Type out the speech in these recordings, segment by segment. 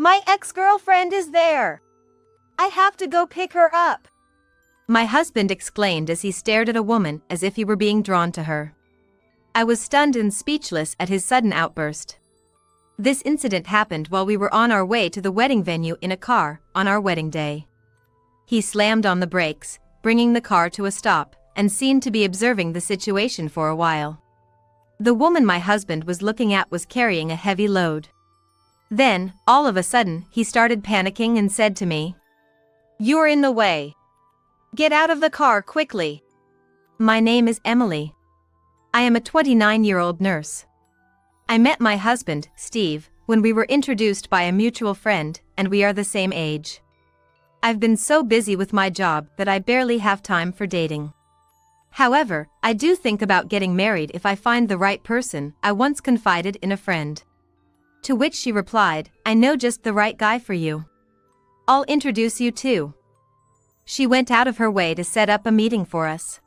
My ex-girlfriend is there. I have to go pick her up. My husband exclaimed as he stared at a woman as if he were being drawn to her. I was stunned and speechless at his sudden outburst. This incident happened while we were on our way to the wedding venue in a car, on our wedding day. He slammed on the brakes, bringing the car to a stop, and seemed to be observing the situation for a while. The woman my husband was looking at was carrying a heavy load. Then, all of a sudden, he started panicking and said to me, "You're in the way. Get out of the car quickly." My name is Emily. I am a 29-year-old nurse. I met my husband, Steve, when we were introduced by a mutual friend, and we are the same age. I've been so busy with my job that I barely have time for dating. However, I do think about getting married if I find the right person, I once confided in a friend. To which she replied, "I know just the right guy for you. I'll introduce you to." She went out of her way to set up a meeting for us.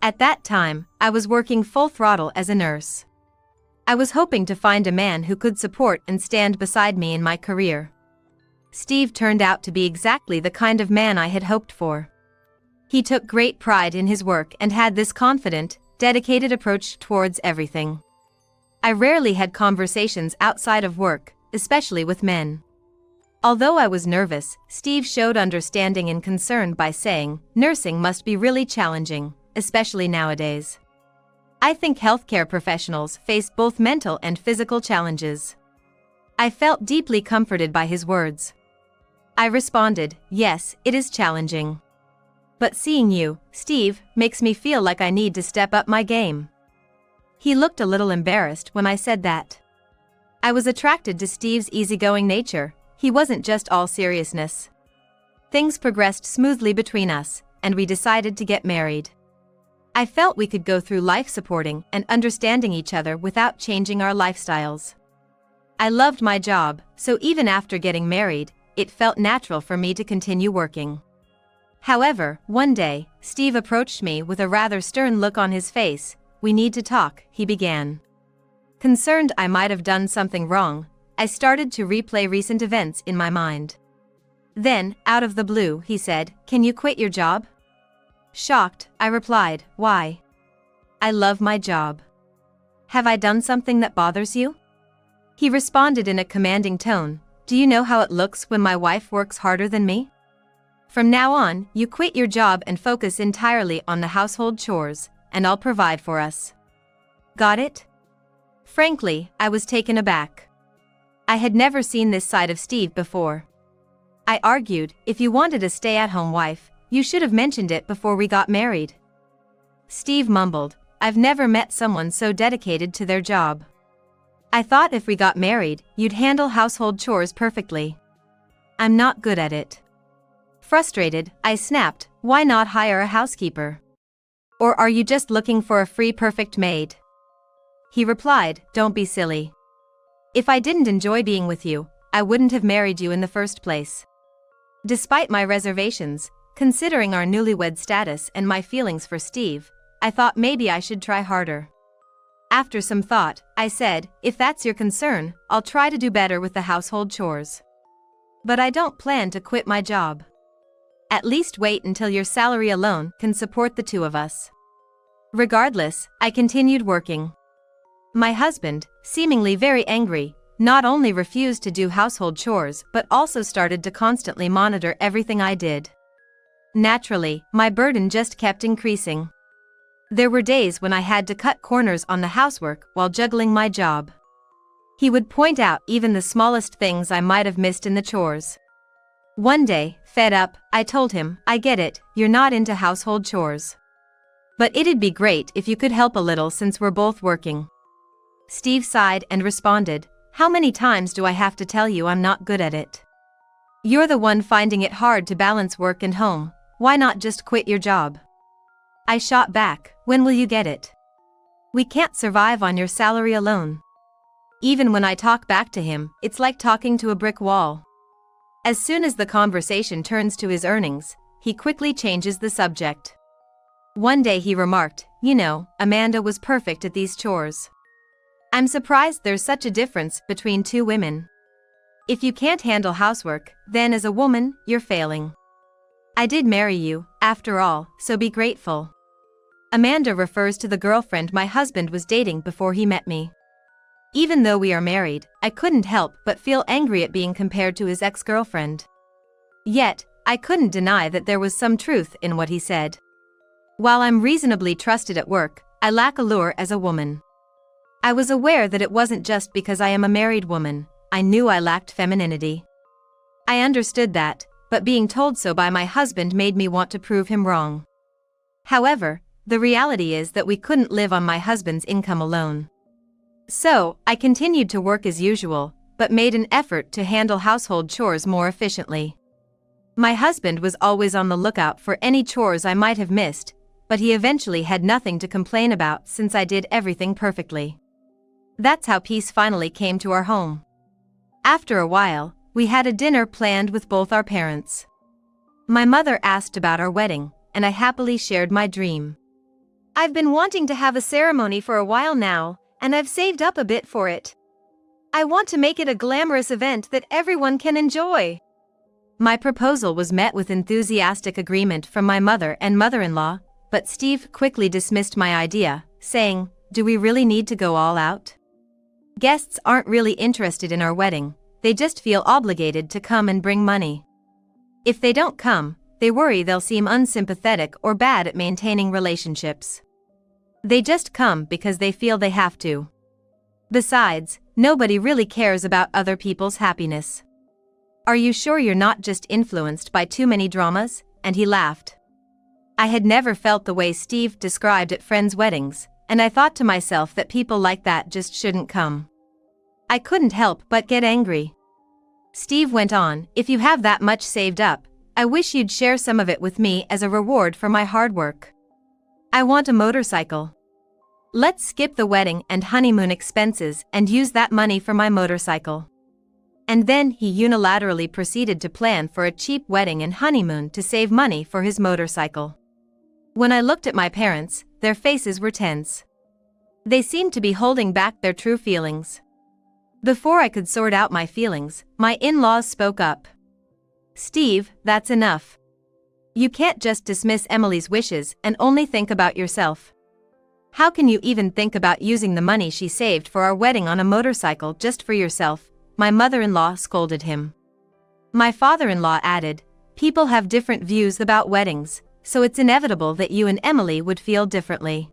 At that time, I was working full throttle as a nurse. I was hoping to find a man who could support and stand beside me in my career. Steve turned out to be exactly the kind of man I had hoped for. He took great pride in his work and had this confident, dedicated approach towards everything. I rarely had conversations outside of work, especially with men. Although I was nervous, Steve showed understanding and concern by saying, "Nursing must be really challenging, especially nowadays. I think healthcare professionals face both mental and physical challenges." I felt deeply comforted by his words. I responded, "Yes, it is challenging. But seeing you, Steve, makes me feel like I need to step up my game." He looked a little embarrassed when I said that. I was attracted to Steve's easygoing nature. He wasn't just all seriousness. Things progressed smoothly between us, and we decided to get married. I felt we could go through life supporting and understanding each other without changing our lifestyles. I loved my job, so even after getting married, it felt natural for me to continue working. However, one day, Steve approached me with a rather stern look on his face. "We need to talk," he began. Concerned I might have done something wrong, I started to replay recent events in my mind. Then, out of the blue, he said, "Can you quit your job?" Shocked, I replied, "Why? I love my job." "Have I done something that bothers you?" He responded in a commanding tone, "Do you know how it looks when my wife works harder than me? From now on, you quit your job and focus entirely on the household chores, and I'll provide for us. Got it?" Frankly, I was taken aback. I had never seen this side of Steve before. I argued, "If you wanted a stay-at-home wife, you should have mentioned it before we got married." Steve mumbled, "I've never met someone so dedicated to their job. I thought if we got married, you'd handle household chores perfectly. I'm not good at it." Frustrated, I snapped, "Why not hire a housekeeper? Or are you just looking for a free perfect maid?" He replied, "Don't be silly. If I didn't enjoy being with you, I wouldn't have married you in the first place." Despite my reservations, considering our newlywed status and my feelings for Steve, I thought maybe I should try harder. After some thought, I said, "If that's your concern, I'll try to do better with the household chores. But I don't plan to quit my job. At least wait until your salary alone can support the two of us." Regardless, I continued working. My husband, seemingly very angry, not only refused to do household chores but also started to constantly monitor everything I did. Naturally, my burden just kept increasing. There were days when I had to cut corners on the housework while juggling my job. He would point out even the smallest things I might have missed in the chores. One day, fed up, I told him, "I get it, you're not into household chores. But it'd be great if you could help a little since we're both working." Steve sighed and responded, "How many times do I have to tell you I'm not good at it? You're the one finding it hard to balance work and home. Why not just quit your job?" I shot back, "When will you get it? We can't survive on your salary alone." Even when I talk back to him, it's like talking to a brick wall. As soon as the conversation turns to his earnings, he quickly changes the subject. One day he remarked, "You know, Amanda was perfect at these chores. I'm surprised there's such a difference between two women." If you can't handle housework, then as a woman, you're failing. I did marry you, after all, so be grateful. Amanda refers to the girlfriend my husband was dating before he met me. Even though we are married, I couldn't help but feel angry at being compared to his ex-girlfriend. Yet, I couldn't deny that there was some truth in what he said. While I'm reasonably trusted at work, I lack allure as a woman. I was aware that it wasn't just because I am a married woman. I knew I lacked femininity. I understood that, but being told so by my husband made me want to prove him wrong. However, the reality is that we couldn't live on my husband's income alone. So, I continued to work as usual, but made an effort to handle household chores more efficiently. My husband was always on the lookout for any chores I might have missed, but he eventually had nothing to complain about since I did everything perfectly. That's how peace finally came to our home. After a while, we had a dinner planned with both our parents. My mother asked about our wedding, and I happily shared my dream. I've been wanting to have a ceremony for a while now, and I've saved up a bit for it. I want to make it a glamorous event that everyone can enjoy. My proposal was met with enthusiastic agreement from my mother and mother-in-law, but Steve quickly dismissed my idea, saying, "Do we really need to go all out? Guests aren't really interested in our wedding, they just feel obligated to come and bring money. If they don't come, they worry they'll seem unsympathetic or bad at maintaining relationships. They just come because they feel they have to. Besides, nobody really cares about other people's happiness. Are you sure you're not just influenced by too many dramas?" And he laughed. I had never felt the way Steve described at friends' weddings, and I thought to myself that people like that just shouldn't come. I couldn't help but get angry. Steve went on, "If you have that much saved up, I wish you'd share some of it with me as a reward for my hard work. I want a motorcycle. Let's skip the wedding and honeymoon expenses and use that money for my motorcycle." And then he unilaterally proceeded to plan for a cheap wedding and honeymoon to save money for his motorcycle. When I looked at my parents, their faces were tense. They seemed to be holding back their true feelings. Before I could sort out my feelings, my in-laws spoke up. "Steve, that's enough. You can't just dismiss Emily's wishes and only think about yourself. How can you even think about using the money she saved for our wedding on a motorcycle just for yourself?" My mother-in-law scolded him. My father-in-law added, "People have different views about weddings, so it's inevitable that you and Emily would feel differently.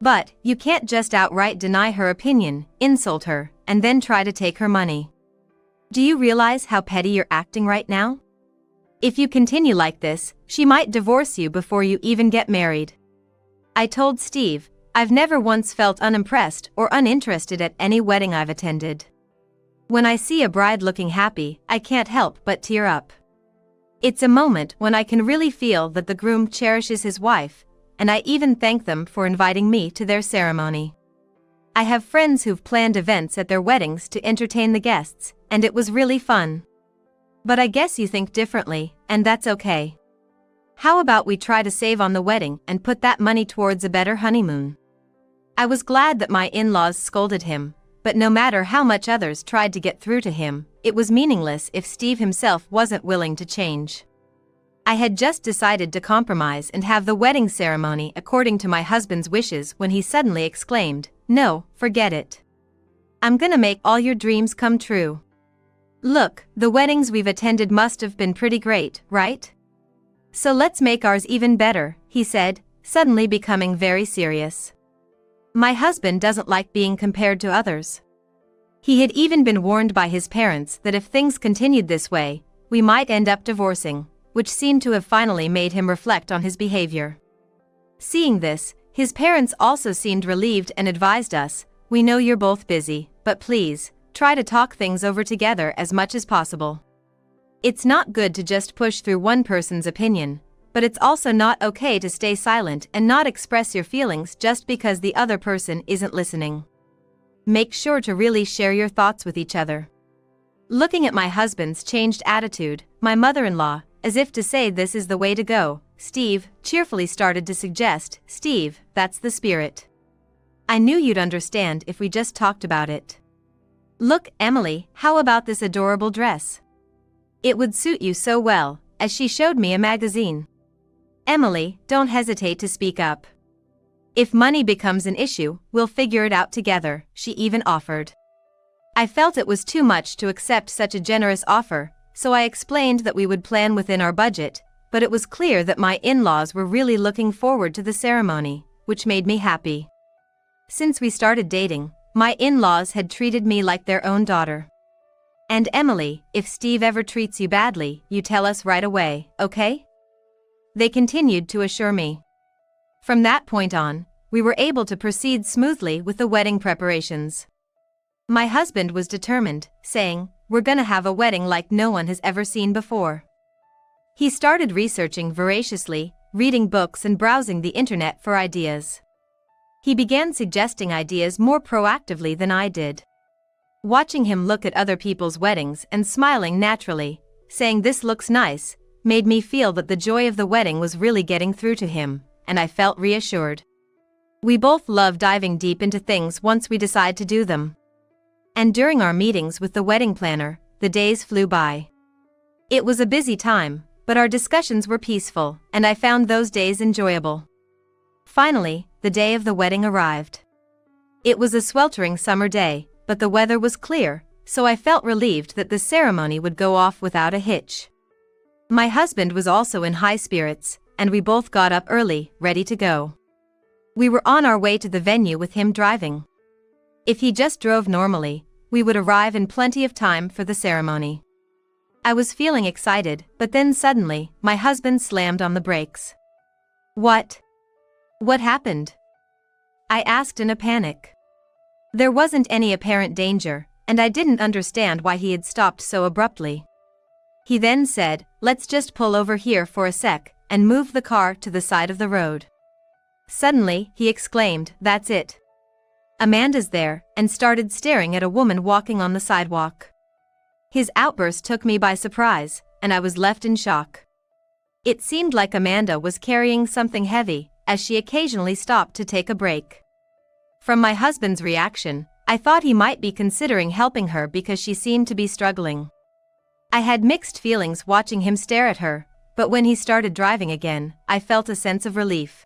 But, you can't just outright deny her opinion, insult her, and then try to take her money. Do you realize how petty you're acting right now? If you continue like this, she might divorce you before you even get married." I told Steve, "I've never once felt unimpressed or uninterested at any wedding I've attended. When I see a bride looking happy, I can't help but tear up. It's a moment when I can really feel that the groom cherishes his wife, and I even thank them for inviting me to their ceremony. I have friends who've planned events at their weddings to entertain the guests, and it was really fun. But I guess you think differently, and that's okay. How about we try to save on the wedding and put that money towards a better honeymoon?" I was glad that my in-laws scolded him, but no matter how much others tried to get through to him, it was meaningless if Steve himself wasn't willing to change. I had just decided to compromise and have the wedding ceremony according to my husband's wishes when he suddenly exclaimed, "No, forget it. I'm gonna make all your dreams come true. Look, the weddings we've attended must have been pretty great, right? So let's make ours even better," he said, suddenly becoming very serious. My husband doesn't like being compared to others. He had even been warned by his parents that if things continued this way, we might end up divorcing, which seemed to have finally made him reflect on his behavior. Seeing this, his parents also seemed relieved and advised us, "We know you're both busy, but please, try to talk things over together as much as possible. It's not good to just push through one person's opinion, but it's also not okay to stay silent and not express your feelings just because the other person isn't listening. Make sure to really share your thoughts with each other." Looking at my husband's changed attitude, my mother-in-law, as if to say this is the way to go, Steve, cheerfully started to suggest, "Steve, that's the spirit. I knew you'd understand if we just talked about it. "Look, Emily, how about this adorable dress? It would suit you so well," as she showed me a magazine. "Emily, don't hesitate to speak up. If money becomes an issue, we'll figure it out together," she even offered. I felt it was too much to accept such a generous offer, so I explained that we would plan within our budget, but it was clear that my in-laws were really looking forward to the ceremony, which made me happy. Since we started dating, my in-laws had treated me like their own daughter. "And Emily, if Steve ever treats you badly, you tell us right away, okay?" They continued to assure me. From that point on, we were able to proceed smoothly with the wedding preparations. My husband was determined, saying, "We're gonna have a wedding like no one has ever seen before." He started researching voraciously, reading books and browsing the internet for ideas. He began suggesting ideas more proactively than I did. Watching him look at other people's weddings and smiling naturally, saying "this looks nice," made me feel that the joy of the wedding was really getting through to him, and I felt reassured. We both love diving deep into things once we decide to do them. And during our meetings with the wedding planner, the days flew by. It was a busy time, but our discussions were peaceful, and I found those days enjoyable. Finally, the day of the wedding arrived. It was a sweltering summer day, but the weather was clear, so I felt relieved that the ceremony would go off without a hitch. My husband was also in high spirits, and we both got up early, ready to go. We were on our way to the venue with him driving. If he just drove normally, we would arrive in plenty of time for the ceremony. I was feeling excited, but then suddenly, my husband slammed on the brakes. What happened?" I asked in a panic. There wasn't any apparent danger, and I didn't understand why he had stopped so abruptly. He then said, "Let's just pull over here for a sec, and move the car to the side of the road." Suddenly, he exclaimed, "That's it. Amanda's there," and started staring at a woman walking on the sidewalk. His outburst took me by surprise, and I was left in shock. It seemed like Amanda was carrying something heavy, as she occasionally stopped to take a break. From my husband's reaction, I thought he might be considering helping her because she seemed to be struggling. I had mixed feelings watching him stare at her, but when he started driving again, I felt a sense of relief.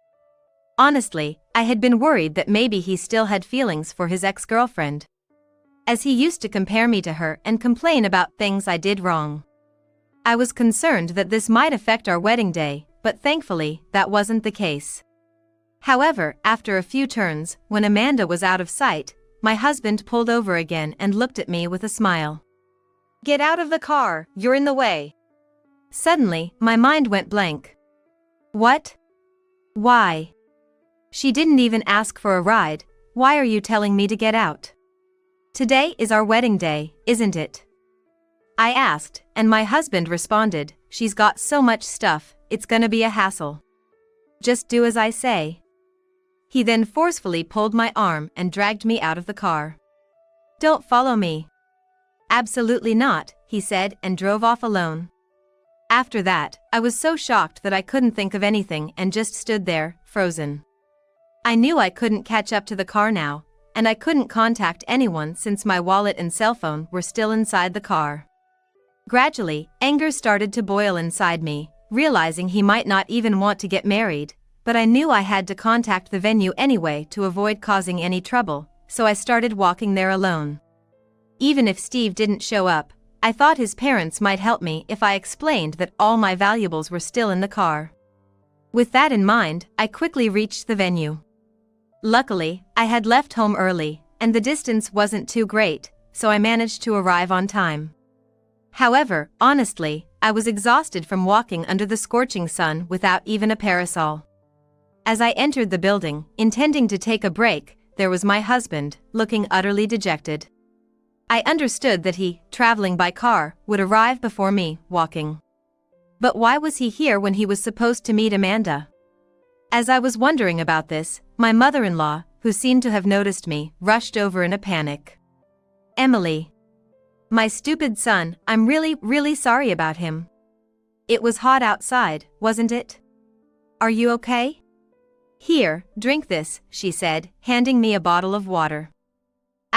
Honestly, I had been worried that maybe he still had feelings for his ex-girlfriend, as he used to compare me to her and complain about things I did wrong. I was concerned that this might affect our wedding day, but thankfully, that wasn't the case. However, after a few turns, when Amanda was out of sight, my husband pulled over again and looked at me with a smile. "Get out of the car, you're in the way." Suddenly, my mind went blank. What? Why? She didn't even ask for a ride. Why are you telling me to get out? Today is our wedding day, isn't it? I asked, and my husband responded, "She's got so much stuff, it's gonna be a hassle. Just do as I say." He then forcefully pulled my arm and dragged me out of the car. "Don't follow me." "Absolutely not," he said and drove off alone. After that, I was so shocked that I couldn't think of anything and just stood there, frozen. I knew I couldn't catch up to the car now, and I couldn't contact anyone since my wallet and cell phone were still inside the car. Gradually, anger started to boil inside me, realizing he might not even want to get married, but I knew I had to contact the venue anyway to avoid causing any trouble, so I started walking there alone. Even if Steve didn't show up, I thought his parents might help me if I explained that all my valuables were still in the car. With that in mind, I quickly reached the venue. Luckily, I had left home early, and the distance wasn't too great, so I managed to arrive on time. However, honestly, I was exhausted from walking under the scorching sun without even a parasol. As I entered the building, intending to take a break, there was my husband, looking utterly dejected. I understood that he, traveling by car, would arrive before me, walking. But why was he here when he was supposed to meet Amanda? As I was wondering about this, my mother-in-law, who seemed to have noticed me, rushed over in a panic. "Emily. My stupid son, I'm really sorry about him. It was hot outside, wasn't it? Are you okay? Here, drink this," she said, handing me a bottle of water.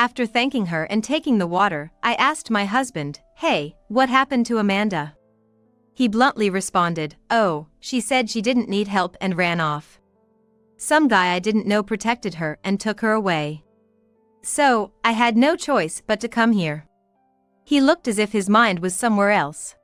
After thanking her and taking the water, I asked my husband, "Hey, what happened to Amanda?" He bluntly responded, "Oh, she said she didn't need help and ran off. Some guy I didn't know protected her and took her away. So, I had no choice but to come here." He looked as if his mind was somewhere else.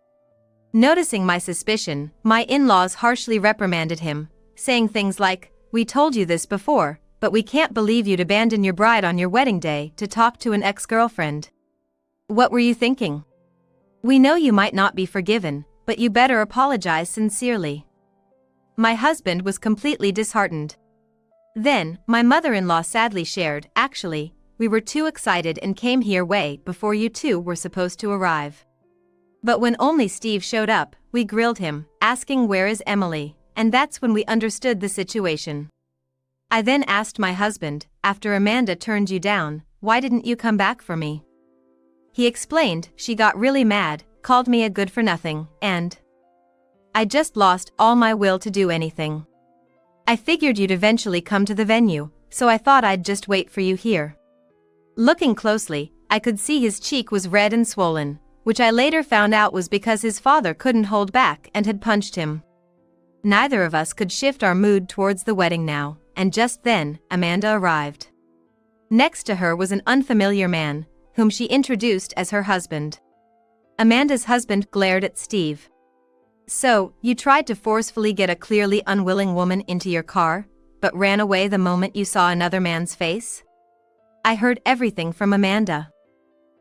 Noticing my suspicion, my in-laws harshly reprimanded him, saying things like, "We told you this before, but we can't believe you'd abandon your bride on your wedding day to talk to an ex-girlfriend. What were you thinking? We know you might not be forgiven, but you better apologize sincerely." My husband was completely disheartened. Then, my mother-in-law sadly shared, "Actually, we were too excited and came here way before you two were supposed to arrive. But when only Steve showed up, we grilled him, asking where is Emily, and that's when we understood the situation. I then asked my husband, after Amanda turned you down, why didn't you come back for me? He explained, she got really mad, called me a good-for-nothing, and I just lost all my will to do anything. I figured you'd eventually come to the venue, so I thought I'd just wait for you here." Looking closely, I could see his cheek was red and swollen, which I later found out was because his father couldn't hold back and had punched him. Neither of us could shift our mood towards the wedding now, and just then, Amanda arrived. Next to her was an unfamiliar man, whom she introduced as her husband. Amanda's husband glared at Steve. "So, you tried to forcefully get a clearly unwilling woman into your car, but ran away the moment you saw another man's face?" I heard everything from Amanda.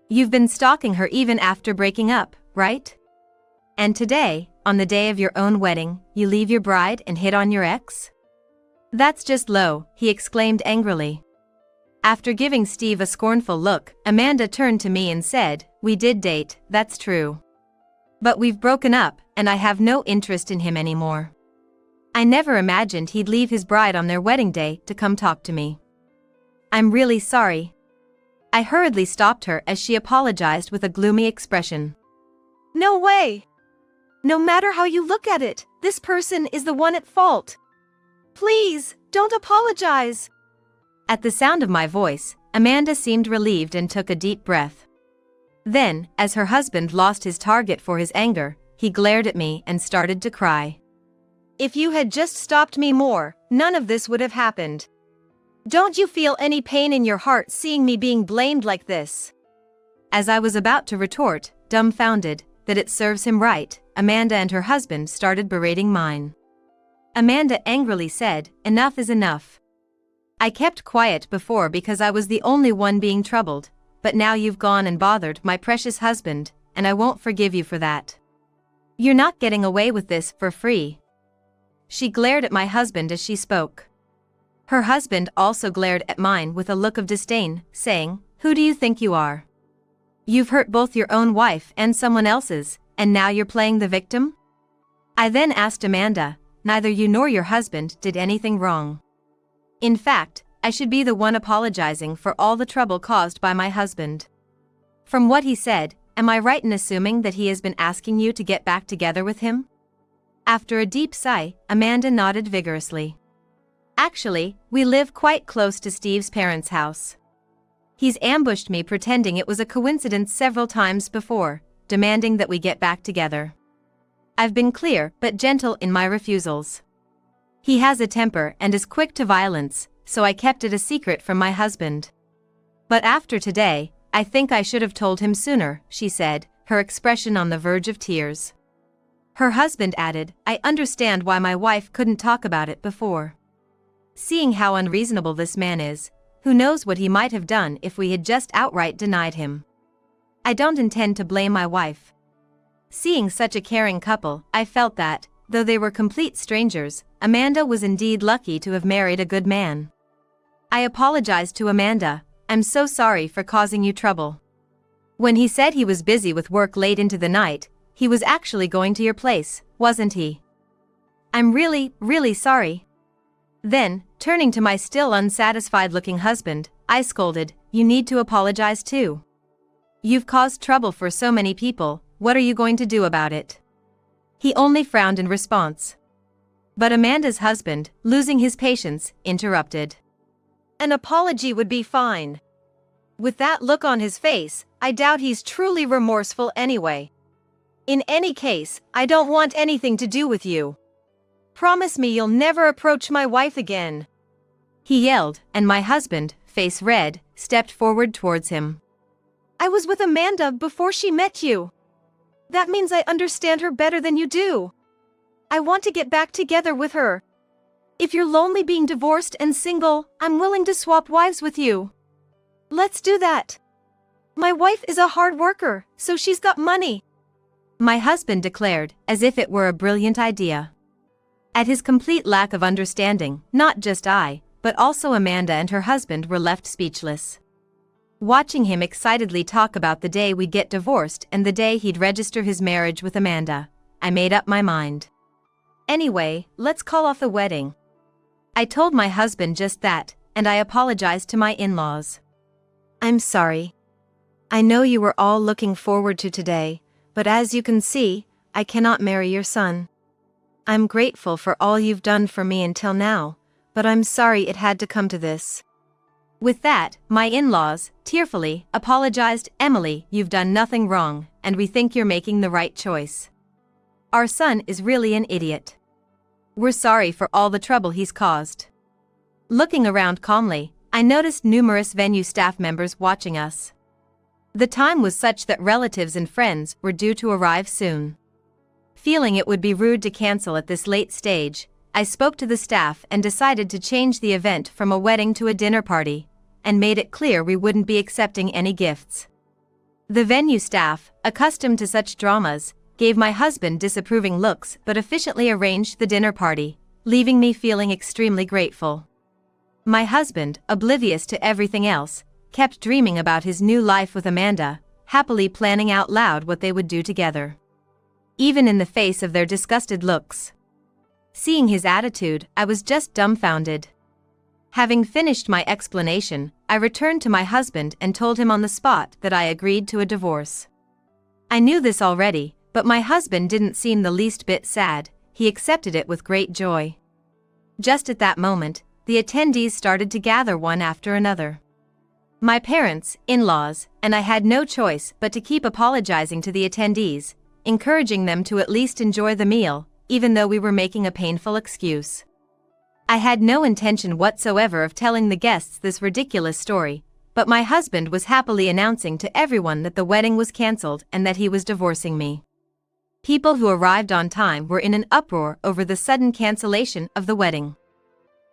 "You've been stalking her even after breaking up, right? And today, on the day of your own wedding, you leave your bride and hit on your ex? That's just low," he exclaimed angrily. After giving Steve a scornful look, Amanda turned to me and said, "We did date, that's true. But we've broken up, and I have no interest in him anymore. I never imagined he'd leave his bride on their wedding day to come talk to me. I'm really sorry." I hurriedly stopped her as she apologized with a gloomy expression. "No way! No matter how you look at it, this person is the one at fault. Please, don't apologize." At the sound of my voice, Amanda seemed relieved and took a deep breath. Then, as her husband lost his target for his anger, he glared at me and started to cry. "If you had just stopped me more, none of this would have happened. Don't you feel any pain in your heart seeing me being blamed like this?" As I was about to retort, dumbfounded, that it serves him right, Amanda and her husband started berating mine. Amanda angrily said, "Enough is enough. I kept quiet before because I was the only one being troubled, but now you've gone and bothered my precious husband, and I won't forgive you for that. You're not getting away with this for free." She glared at my husband as she spoke. Her husband also glared at mine with a look of disdain, saying, "Who do you think you are? You've hurt both your own wife and someone else's, and now you're playing the victim?" I then asked Amanda, "Neither you nor your husband did anything wrong. In fact, I should be the one apologizing for all the trouble caused by my husband. From what he said, am I right in assuming that he has been asking you to get back together with him?" After a deep sigh, Amanda nodded vigorously. "Actually, we live quite close to Steve's parents' house. He's ambushed me pretending it was a coincidence several times before, demanding that we get back together. I've been clear but gentle in my refusals. He has a temper and is quick to violence, so I kept it a secret from my husband. But after today, I think I should have told him sooner," she said, her expression on the verge of tears. Her husband added, "I understand why my wife couldn't talk about it before. Seeing how unreasonable this man is, who knows what he might have done if we had just outright denied him. I don't intend to blame my wife. Seeing such a caring couple, I felt that, though they were complete strangers, Amanda was indeed lucky to have married a good man. I apologized to Amanda, "I'm so sorry for causing you trouble. When he said he was busy with work late into the night, he was actually going to your place, wasn't he? I'm really, really sorry." Then, turning to my still unsatisfied-looking husband, I scolded, "You need to apologize too. You've caused trouble for so many people, what are you going to do about it?" He only frowned in response. But Amanda's husband, losing his patience, interrupted. "An apology would be fine. With that look on his face, I doubt he's truly remorseful anyway. In any case, I don't want anything to do with you. Promise me you'll never approach my wife again. He yelled, and my husband, face red, stepped forward towards him. I was with Amanda before she met you. That means I understand her better than you do. I want to get back together with her. If you're lonely being divorced and single, I'm willing to swap wives with you. Let's do that. My wife is a hard worker, so she's got money. My husband declared, as if it were a brilliant idea. At his complete lack of understanding, not just I, but also Amanda and her husband were left speechless. Watching him excitedly talk about the day we'd get divorced and the day he'd register his marriage with Amanda, I made up my mind. Anyway, let's call off the wedding. I told my husband just that, and I apologized to my in-laws. I'm sorry. I know you were all looking forward to today, but as you can see, I cannot marry your son. I'm grateful for all you've done for me until now, but I'm sorry it had to come to this. With that, my in-laws, tearfully, apologized. Emily, you've done nothing wrong, and we think you're making the right choice. Our son is really an idiot. We're sorry for all the trouble he's caused. Looking around calmly, I noticed numerous venue staff members watching us. The time was such that relatives and friends were due to arrive soon. Feeling it would be rude to cancel at this late stage, I spoke to the staff and decided to change the event from a wedding to a dinner party, and made it clear we wouldn't be accepting any gifts. The venue staff, accustomed to such dramas, gave my husband disapproving looks but efficiently arranged the dinner party, leaving me feeling extremely grateful. My husband, oblivious to everything else, kept dreaming about his new life with Amanda, happily planning out loud what they would do together. Even in the face of their disgusted looks. Seeing his attitude, I was just dumbfounded. Having finished my explanation, I returned to my husband and told him on the spot that I agreed to a divorce. I knew this already, but my husband didn't seem the least bit sad. He accepted it with great joy. Just at that moment, the attendees started to gather one after another. My parents, in-laws, and I had no choice but to keep apologizing to the attendees, encouraging them to at least enjoy the meal, even though we were making a painful excuse. I had no intention whatsoever of telling the guests this ridiculous story, but my husband was happily announcing to everyone that the wedding was cancelled and that he was divorcing me. People who arrived on time were in an uproar over the sudden cancellation of the wedding.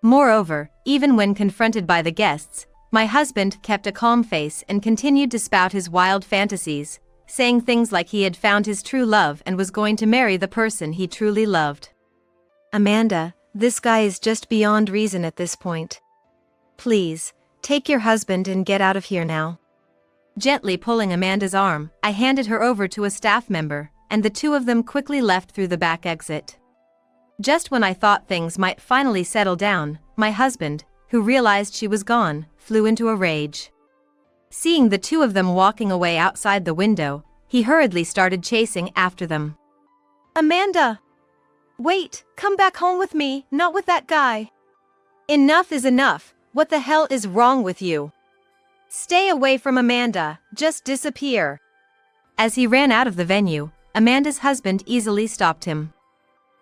Moreover, even when confronted by the guests, my husband kept a calm face and continued to spout his wild fantasies, saying things like he had found his true love and was going to marry the person he truly loved. Amanda, this guy is just beyond reason at this point. Please, take your husband and get out of here now. Gently pulling Amanda's arm, I handed her over to a staff member, and the two of them quickly left through the back exit. Just when I thought things might finally settle down, my husband, who realized she was gone, flew into a rage. Seeing the two of them walking away outside the window, he hurriedly started chasing after them. Amanda! Wait, come back home with me, not with that guy. Enough is enough, what the hell is wrong with you? Stay away from Amanda, just disappear. As he ran out of the venue, Amanda's husband easily stopped him.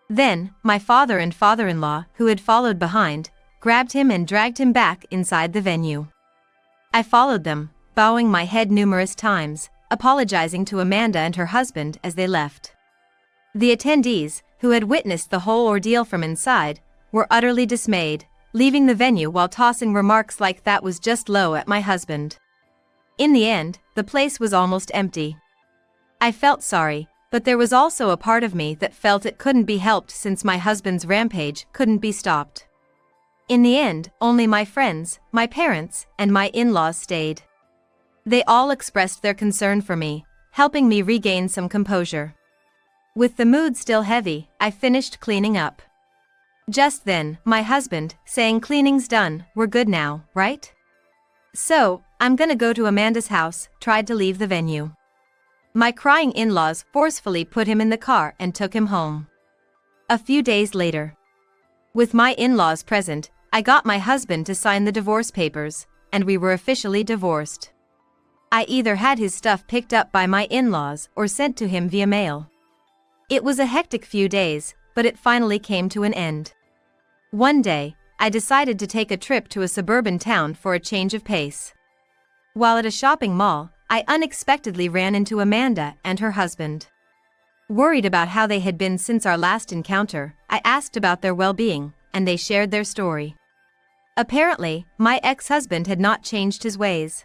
Then, my father and father-in-law, who had followed behind, grabbed him and dragged him back inside the venue. I followed them, bowing my head numerous times, apologizing to Amanda and her husband as they left. The attendees, who had witnessed the whole ordeal from inside, were utterly dismayed, leaving the venue while tossing remarks like that was just low at my husband. In the end, the place was almost empty. I felt sorry, but there was also a part of me that felt it couldn't be helped since my husband's rampage couldn't be stopped. In the end, only my friends, my parents, and my in-laws stayed. They all expressed their concern for me, helping me regain some composure. With the mood still heavy, I finished cleaning up. Just then, my husband, saying cleaning's done, we're good now, right? So, I'm gonna go to Amanda's house, tried to leave the venue. My crying in-laws forcefully put him in the car and took him home. A few days later, with my in-laws present, I got my husband to sign the divorce papers, and we were officially divorced. I either had his stuff picked up by my in-laws or sent to him via mail. It was a hectic few days, but it finally came to an end. One day, I decided to take a trip to a suburban town for a change of pace. While at a shopping mall, I unexpectedly ran into Amanda and her husband. Worried about how they had been since our last encounter, I asked about their well-being, and they shared their story. Apparently, my ex-husband had not changed his ways.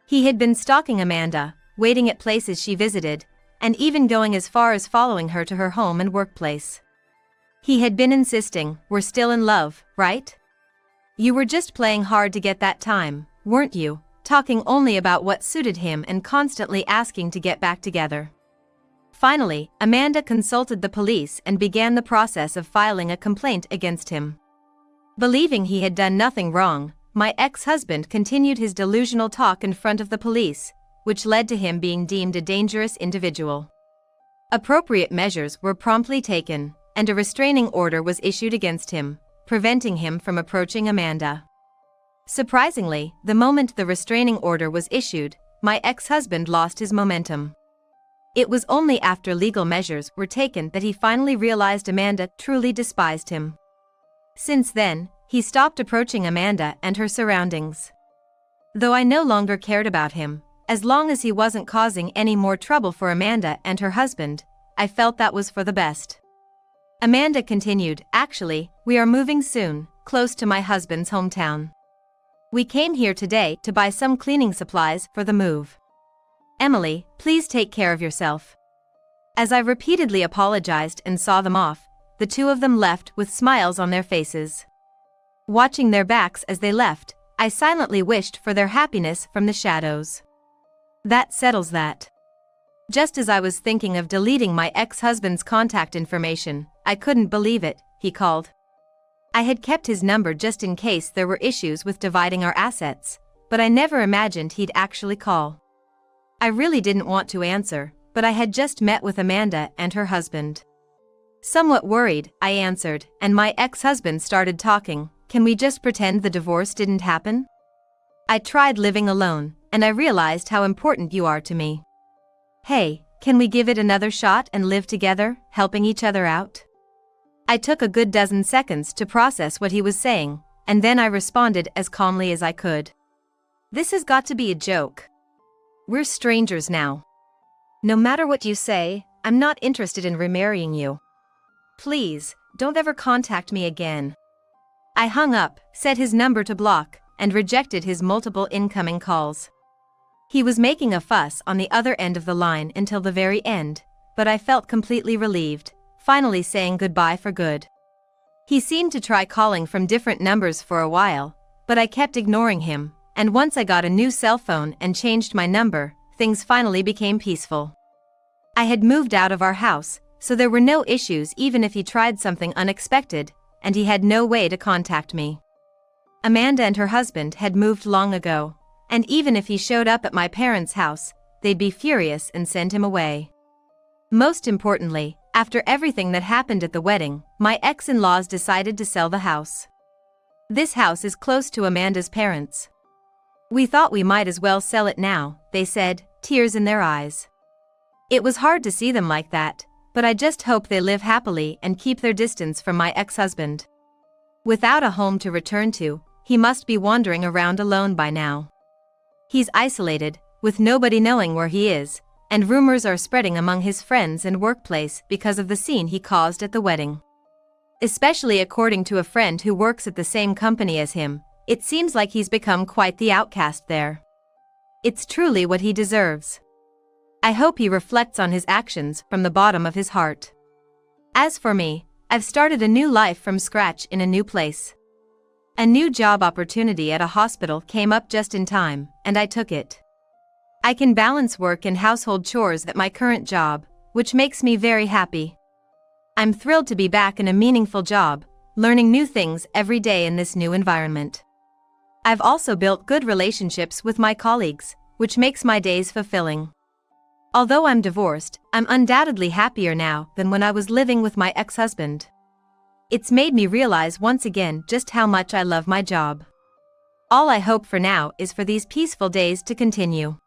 He had been stalking Amanda, waiting at places she visited, and even going as far as following her to her home and workplace. He had been insisting, "We're still in love, right? You were just playing hard to get that time, weren't you?" talking only about what suited him and constantly asking to get back together. Finally, Amanda consulted the police and began the process of filing a complaint against him. Believing he had done nothing wrong, my ex-husband continued his delusional talk in front of the police, which led to him being deemed a dangerous individual. Appropriate measures were promptly taken, and a restraining order was issued against him, preventing him from approaching Amanda. Surprisingly, the moment the restraining order was issued, my ex-husband lost his momentum. It was only after legal measures were taken that he finally realized Amanda truly despised him. Since then, he stopped approaching Amanda and her surroundings. Though I no longer cared about him, as long as he wasn't causing any more trouble for Amanda and her husband, I felt that was for the best. Amanda continued, "Actually, we are moving soon, close to my husband's hometown. We came here today to buy some cleaning supplies for the move. Emily, please take care of yourself." As I repeatedly apologized and saw them off, the two of them left with smiles on their faces. Watching their backs as they left, I silently wished for their happiness from the shadows. That settles that. Just as I was thinking of deleting my ex-husband's contact information, I couldn't believe it, he called. I had kept his number just in case there were issues with dividing our assets, but I never imagined he'd actually call. I really didn't want to answer, but I had just met with Amanda and her husband. Somewhat worried, I answered, and my ex-husband started talking. "Can we just pretend the divorce didn't happen? I tried living alone, and I realized how important you are to me. Hey, can we give it another shot and live together, helping each other out?" I took a good dozen seconds to process what he was saying, and then I responded as calmly as I could. "This has got to be a joke. We're strangers now. No matter what you say, I'm not interested in remarrying you. Please, don't ever contact me again." I hung up, set his number to block, and rejected his multiple incoming calls. He was making a fuss on the other end of the line until the very end, but I felt completely relieved, finally saying goodbye for good. He seemed to try calling from different numbers for a while, but I kept ignoring him, and once I got a new cell phone and changed my number, things finally became peaceful. I had moved out of our house, so there were no issues even if he tried something unexpected, and he had no way to contact me. Amanda and her husband had moved long ago, and even if he showed up at my parents' house, they'd be furious and send him away. Most importantly, after everything that happened at the wedding, my ex-in-laws decided to sell the house. This house is close to Amanda's parents. "We thought we might as well sell it now," they said, tears in their eyes. It was hard to see them like that, but I just hope they live happily and keep their distance from my ex-husband. Without a home to return to, he must be wandering around alone by now. He's isolated, with nobody knowing where he is, and rumors are spreading among his friends and workplace because of the scene he caused at the wedding. Especially according to a friend who works at the same company as him, it seems like he's become quite the outcast there. It's truly what he deserves. I hope he reflects on his actions from the bottom of his heart. As for me, I've started a new life from scratch in a new place. A new job opportunity at a hospital came up just in time, and I took it. I can balance work and household chores at my current job, which makes me very happy. I'm thrilled to be back in a meaningful job, learning new things every day in this new environment. I've also built good relationships with my colleagues, which makes my days fulfilling. Although I'm divorced, I'm undoubtedly happier now than when I was living with my ex-husband. It's made me realize once again just how much I love my job. All I hope for now is for these peaceful days to continue.